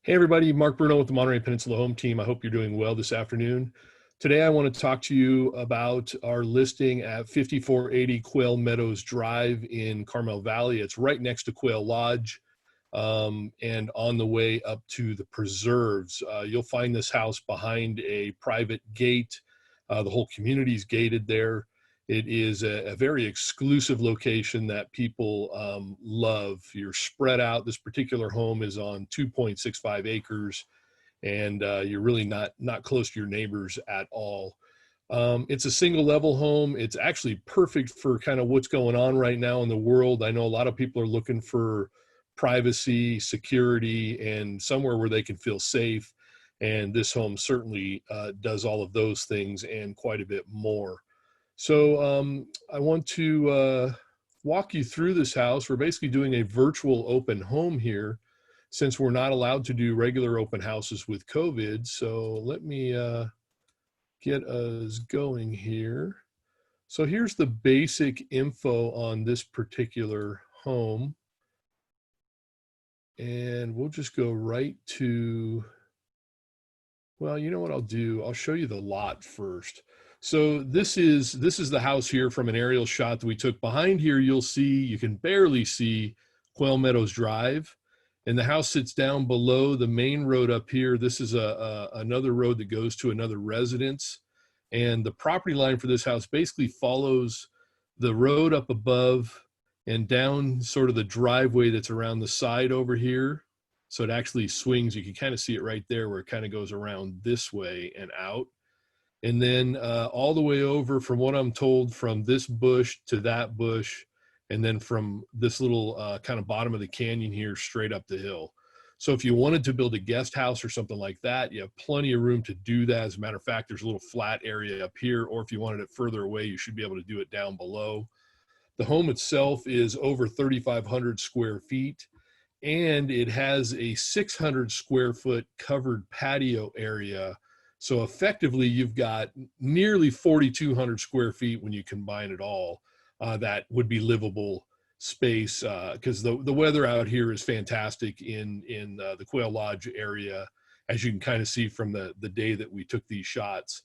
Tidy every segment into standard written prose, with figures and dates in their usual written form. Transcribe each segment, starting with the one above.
Hey everybody, Mark Bruno with the Monterey Peninsula Home Team. I hope you're doing well this afternoon. Today I want to talk to you about our listing at 5480 Quail Meadows Drive in Carmel Valley. It's right next to Quail Lodge and on the way up to the preserves. You'll find this house behind a private gate. The whole community is gated there. It is a very exclusive location that people love. You're spread out. This particular home is on 2.65 acres, and you're really not close to your neighbors at all. It's a single level home. It's actually perfect for kind of what's going on right now in the world. I know a lot of people are looking for privacy, security, and somewhere where they can feel safe. And this home certainly does all of those things and quite a bit more. So I want to walk you through this house. We're basically doing a virtual open home here since we're not allowed to do regular open houses with COVID. So let me get us going here. So here's the basic info on this particular home. And we'll just go right to, well, you know what I'll do? I'll show you the lot first. So this is the house here from an aerial shot that we took. Behind here, you can barely see Quail Meadows Drive, and the house sits down below the main road up here. This is another road that goes to another residence, and the property line for this house basically follows the road up above and down sort of the driveway that's around the side over here. So it actually swings. You can kind of see it right there where it kind of goes around this way and out. And then all the way over, from what I'm told, from this bush to that bush, and then from this little kind of bottom of the canyon here straight up the hill. So if you wanted to build a guest house or something like that, you have plenty of room to do that. As a matter of fact, there's a little flat area up here, or if you wanted it further away, you should be able to do it down below. The home itself is over 3,500 square feet, and it has a 600 square foot covered patio area. So effectively, you've got nearly 4,200 square feet when you combine it all. That would be livable space because the weather out here is fantastic in the Quail Lodge area, as you can kind of see from the day that we took these shots.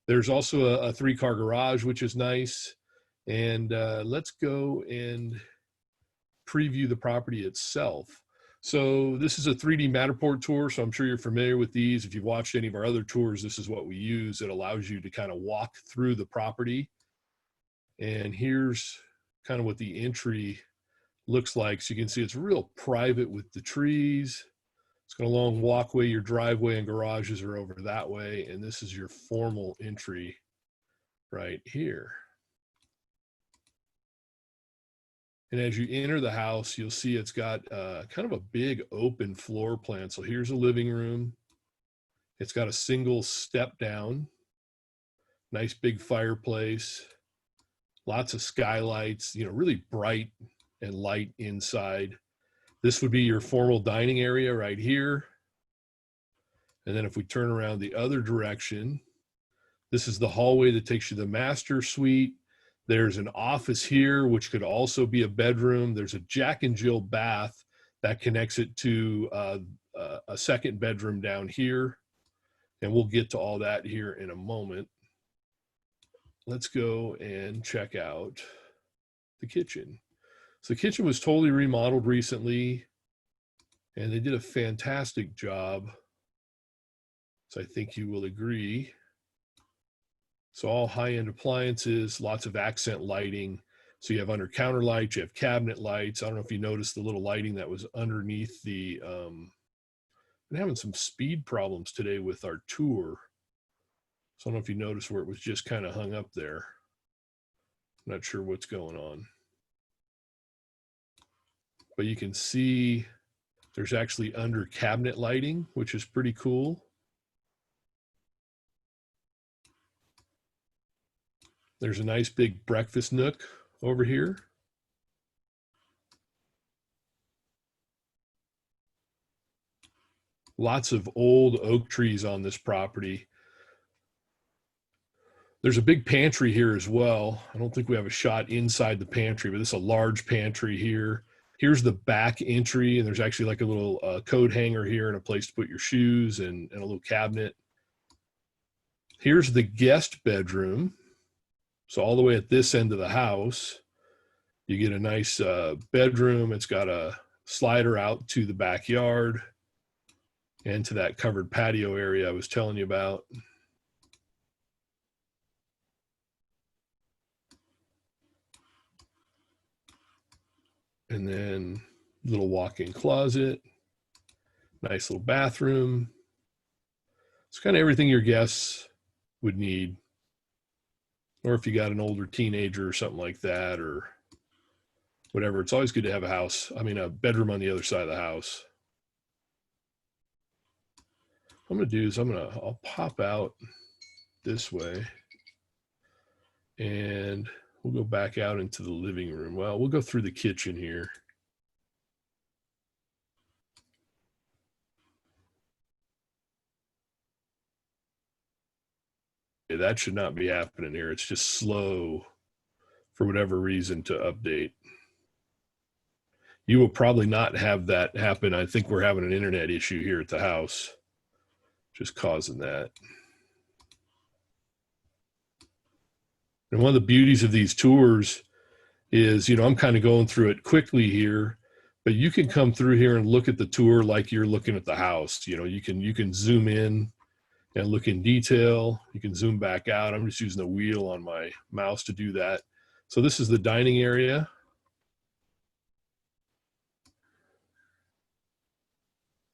There's also a 3-car garage, which is nice. And let's go and preview the property itself. So this is a 3D Matterport tour, so I'm sure you're familiar with these. If you've watched any of our other tours, this is what we use. It allows you to kind of walk through the property. And here's kind of what the entry looks like. So you can see it's real private with the trees. It's got a long walkway. Your driveway and garages are over that way. And this is your formal entry right here. And as you enter the house, you'll see it's got kind of a big open floor plan. So here's a living room. It's got a single step down, nice big fireplace, lots of skylights, really bright and light inside. This would be your formal dining area right here. And then if we turn around the other direction, this is the hallway that takes you to the master suite. There's an office here, which could also be a bedroom. There's a Jack and Jill bath that connects it to a second bedroom down here. And we'll get to all that here in a moment. Let's go and check out the kitchen. So the kitchen was totally remodeled recently, and they did a fantastic job. So I think you will agree. So all high-end appliances, lots of accent lighting. So you have under counter lights, you have cabinet lights. I don't know if you noticed the little lighting that was underneath the, been having some speed problems today with our tour. So I don't know if you noticed where it was just kind of hung up there. Not sure what's going on. But you can see there's actually under cabinet lighting, which is pretty cool. There's a nice big breakfast nook over here. Lots of old oak trees on this property. There's a big pantry here as well. I don't think we have a shot inside the pantry, but this is a large pantry here. Here's the back entry, and there's actually like a little coat hanger here and a place to put your shoes and a little cabinet. Here's the guest bedroom. So all the way at this end of the house, you get a nice bedroom. It's got a slider out to the backyard and to that covered patio area I was telling you about. And then little walk-in closet, nice little bathroom. It's kind of everything your guests would need. Or if you got an older teenager or something like that, or whatever, it's always good to have a bedroom on the other side of the house. What I'm going to do is I'll pop out this way and we'll go back out into the living room. Well, we'll go through the kitchen here. That should not be happening here. It's just slow for whatever reason to update. You will probably not have that happen. I think we're having an internet issue here at the house, just causing that. And one of the beauties of these tours is, I'm kind of going through it quickly here, but you can come through here and look at the tour like you're looking at the house. You can zoom in and look in detail. You can zoom back out. I'm just using the wheel on my mouse to do that. So this is the dining area.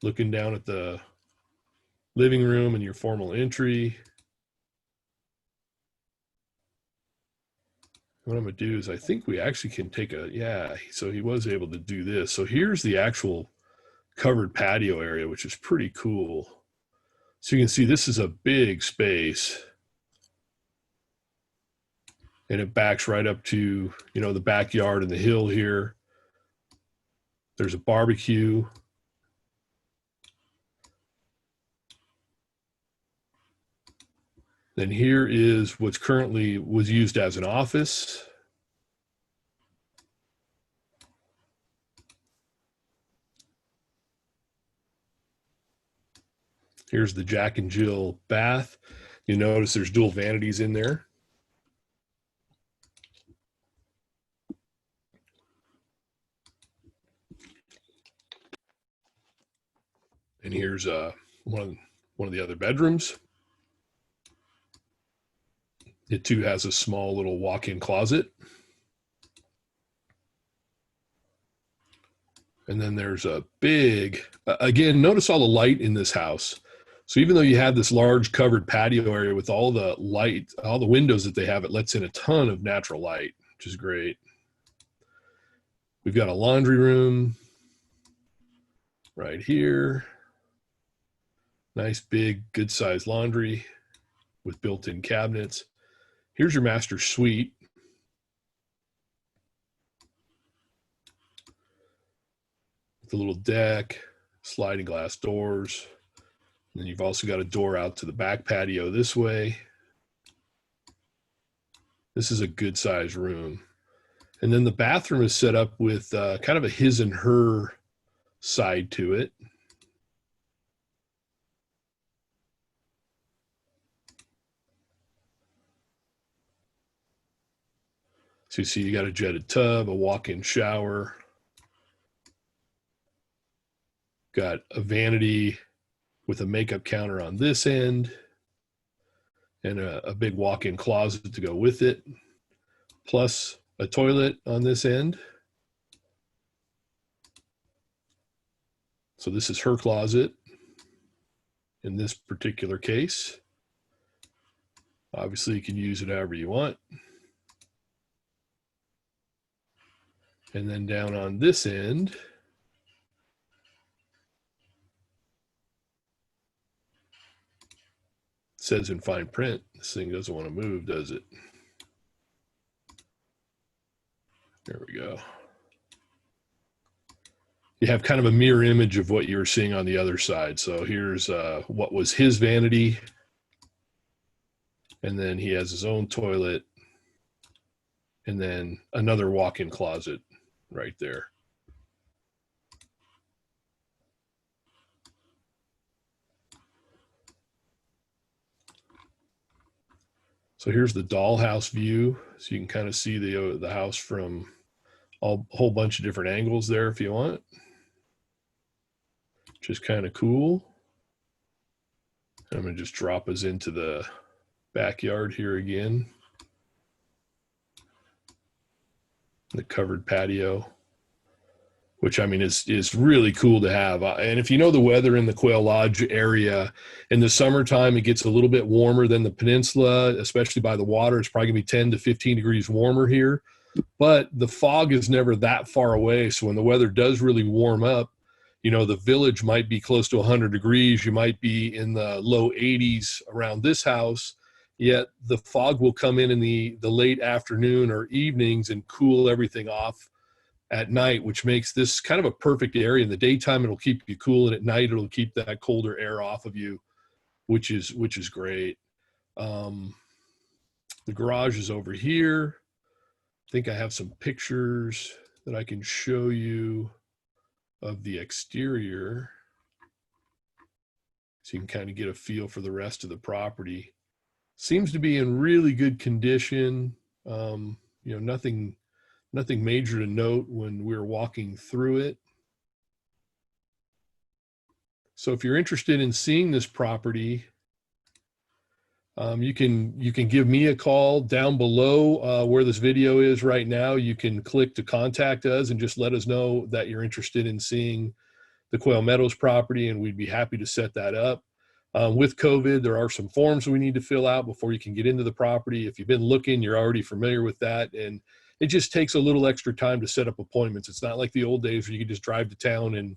Looking down at the living room and your formal entry. What I'm going to do is I think we actually can take so he was able to do this. So here's the actual covered patio area, which is pretty cool. So you can see this is a big space. And it backs right up to, the backyard and the hill here. There's a barbecue. Then here is what's currently was used as an office. Here's the Jack and Jill bath. You notice there's dual vanities in there. And here's one of the other bedrooms. It too has a small little walk-in closet. And then there's a big, again, notice all the light in this house. So even though you have this large covered patio area with all the light, all the windows that they have, it lets in a ton of natural light, which is great. We've got a laundry room right here. Nice, big, good-sized laundry with built-in cabinets. Here's your master suite. The little deck, sliding glass doors. And then you've also got a door out to the back patio this way. This is a good-sized room. And then the bathroom is set up with kind of a his and her side to it. So you see you got a jetted tub, a walk-in shower, got a vanity with a makeup counter on this end, and a big walk-in closet to go with it, plus a toilet on this end. So this is her closet in this particular case. Obviously, you can use it however you want. And then down on this end, it says in fine print, this thing doesn't want to move, does it? There we go. You have kind of a mirror image of what you were seeing on the other side. So here's what was his vanity. And then he has his own toilet. And then another walk-in closet right there. So here's the dollhouse view. So you can kind of see the house from a whole bunch of different angles there if you want. Just kind of cool. I'm going to just drop us into the backyard here again. The covered patio, which I mean is really cool to have. And if you know the weather in the Quail Lodge area, in the summertime, it gets a little bit warmer than the peninsula, especially by the water. It's probably gonna be 10 to 15 degrees warmer here, but the fog is never that far away. So when the weather does really warm up, you know, the village might be close to 100 degrees. You might be in the low 80s around this house, yet the fog will come in the late afternoon or evenings and cool everything off at night, which makes this kind of a perfect area. In the daytime, it'll keep you cool, and at night, it'll keep that colder air off of you, which is great. The garage is over here. I think I have some pictures that I can show you of the exterior, so you can kind of get a feel for the rest of the property. Seems to be in really good condition. You know, nothing major to note when we're walking through it. So if you're interested in seeing this property, you can give me a call down below where this video is right now. You can click to contact us and just let us know that you're interested in seeing the Quail Meadows property, and we'd be happy to set that up. With COVID, there are some forms we need to fill out before you can get into the property. If you've been looking, you're already familiar with that, and it just takes a little extra time to set up appointments. It's not like the old days where you could just drive to town and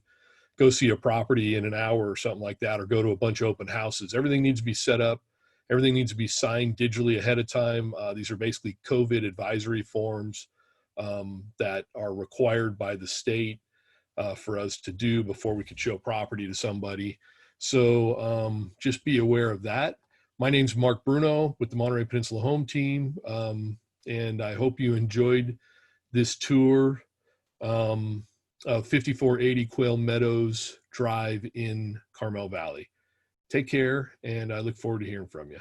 go see a property in an hour or something like that, or go to a bunch of open houses. Everything needs to be set up. Everything needs to be signed digitally ahead of time. These are basically COVID advisory forms that are required by the state for us to do before we could show property to somebody. So just be aware of that. My name's Mark Bruno with the Monterey Peninsula Home Team, and I hope you enjoyed this tour of 5480 Quail Meadows Drive in Carmel Valley. Take care, and I look forward to hearing from you.